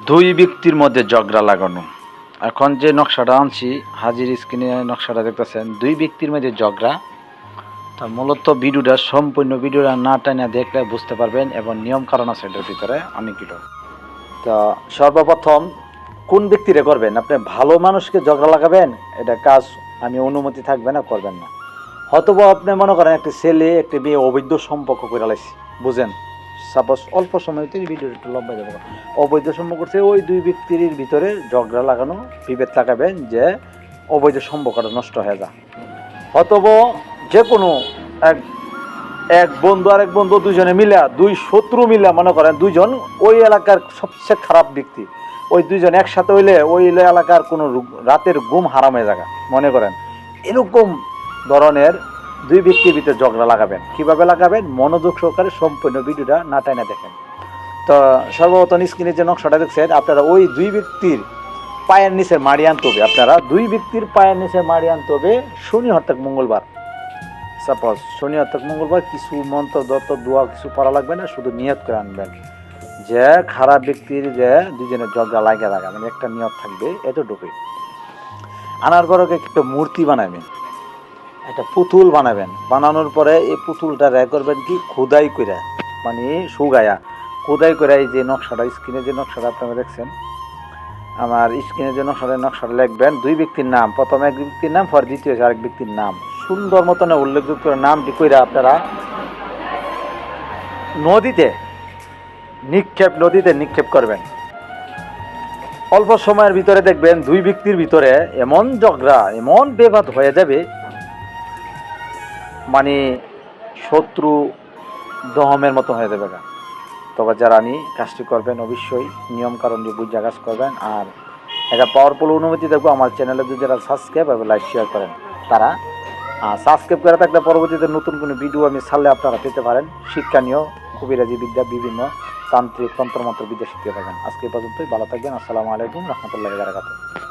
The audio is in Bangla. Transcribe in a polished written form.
দুই ব্যক্তির মধ্যে ঝগড়া লাগানো। এখন যে নকশাটা আনছি, হাজির স্ক্রিনে নকশাটা দেখতেছেন, দুই ব্যক্তির মধ্যে ঝগড়া। তা মূলত ভিডিওটা সম্পূর্ণ ভিডিওটা না টাইনা দেখলে বুঝতে পারবেন, এবং নিয়ম কারণ আছে এটার ভিতরে অনেকগুলো। তা সর্বপ্রথম কোন ব্যক্তিরে করবেন? আপনি ভালো মানুষকে ঝগড়া লাগাবেন, এটা কাজ আমি অনুমতি থাকবে না, করবেন না। হয়তো আপনি মনে করেন একটি ছেলে একটি মেয়ে অবৈধ সম্পর্ক করে লাইছে, বুঝেন, সাপোজ অল্প সময়তে ভিডিও একটু লম্বা যাবে, অবৈধ সম্পর্ক করছে, ওই দুই ব্যক্তির ভিতরে ঝগড়া লাগানো, বিভেদ লাগাবেন যে অবৈধ সম্পর্কটা নষ্ট হয়ে যায়। অথবা যে কোনো এক এক বন্ধু আর এক বন্ধু দুজনে মিলা, দুই শত্রু মিলা, মনে করেন দুইজন ওই এলাকার সবচেয়ে খারাপ ব্যক্তি, ওই দুইজন একসাথে হইলে ওই এলাকার কোনো রাতের ঘুম হারাম হয়ে যায়, মনে করেন এরকম ধরনের দুই ব্যক্তির ভিতরে ঝগড়া লাগাবেন। কিভাবে লাগাবেন? মনোযোগ সহকারে সম্পূর্ণ ভিডিওটা না টাইনা দেখেন। তো সর্বপ্রথম স্ক্রিনে যে নকশাটা দেখছেন, আপনারা ওই দুই ব্যক্তির পায়ের নিচে মাড়ি আনতে হবে। আপনারা দুই ব্যক্তির পায়ের নিচে মাড়ি আনতে হবে শনি হর্তাক মঙ্গলবার। সাপোজ শনি অর্থাৎ মঙ্গলবার, কিছু মন্ত্র দত্ত দোয়া কিছু পড়া লাগবে না, শুধু নিয়ত করে আনবেন যে খারাপ ব্যক্তির যে দুজনের ঝগড়া লাগে মানে একটা নিয়ত থাকবে, এতটুকুই। আনার পরে একটা মূর্তি বানাবেন, একটা পুতুল বানাবেন। বানানোর পরে এই পুতুলটা করবেন কি খোদাই করে, মানে সুগায়া খোদাই করে, এই যে নকশাটা স্ক্রিনে যে নকশাটা আপনারা দেখছেন, আমার স্ক্রিনে যে নকশাটা লিখবেন দুই ব্যক্তির নাম, প্রথম এক ব্যক্তির নাম, পর দ্বিতীয় আরেক ব্যক্তির নাম, সুন্দর মতন উল্লেখযোগ্য নামটি কইরা আপনারা নদীতে নিক্ষেপ করবেন। অল্প সময়ের ভিতরে দেখবেন দুই ব্যক্তির ভিতরে এমন ঝগড়া, এমন বিবাদ হয়ে যাবে, মানে শত্রু দহমের মতো হয়ে যাবে। তবে যারা কাজটি করবেন অবশ্যই নিয়ম কারণ দিয়ে বুঝা কাজ করবেন। আর এটা পাওয়ারফুল অনুমতি দেখবো আমার চ্যানেলে যদি যারা সাবস্ক্রাইব এবং লাইক শেয়ার করেন, তারা সাবস্ক্রাইব করে থাকলে পরবর্তীতে নতুন কোনো ভিডিও আমি ছাড়লে আপনারা পেতে পারেন। শিক্ষণীয় কবিরাজি বিদ্যা, বিভিন্ন তান্ত্রিক তন্ত্রমন্ত্র বিদ্যা শিখতে থাকেন। আজকে পর্যন্তই, ভালো থাকবেন। আসসালামু আলাইকুম রহমতুল্লাহি ওয়া বারাকাতুহু।